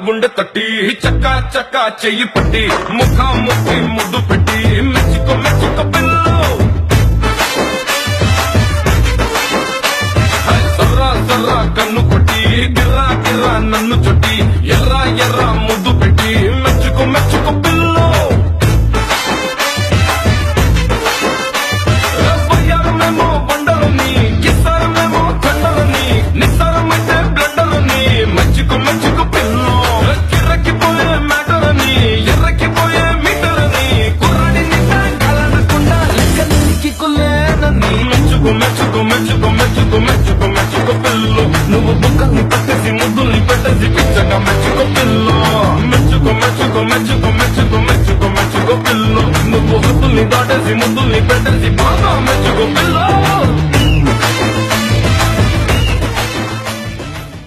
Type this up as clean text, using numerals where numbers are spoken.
గుండె తట్టి చక్కా చక్కా చెయ్యి పట్టి ముఖ ముక్కి ముద్దు పెట్టి మెచ్చుకో మెచ్చుకో పిల్లు సర్రా సర్రా కన్ను కొట్టి గిర్రా గిర్రా నన్ను చుట్టి ఎర్రా ఎర్రా ముద్దు పెట్టి మెచ్చుకో మెచ్చుకో పిల్లు వయ్యారమేమో బండలని కిస్సారమేమో తండలని నిస్సారమైతే బ్లండలని మెచ్చుకో మెచ్చుకో పిల్లు కిర్రకిపోయే మ్యాటరని ఎర్రకిపోయే మీటరని కుర్రడిని కాలనకుండా లెక్కలకి కుల్లేనని మెచ్చుకో మెచ్చుకో మెచ్చుకో మెచ్చుకో మెచ్చుకో మెచ్చుకో పిల్లు నువ్వు బుక్కల్ని పట్టేసి ముద్దుల్ని పెట్టేసి పిచ్చగా మెచ్చుకో పిల్లు మెచ్చుకో మెచ్చుకో మెచ్చుకో మెచ్చుకో మెచ్చుకో మెచ్చుకో పిల్లు నువ్వు హద్దుల్ని దాటేసి ముద్దుల్ని పెట్టేసి బాగా మెచ్చుకో పిల్లు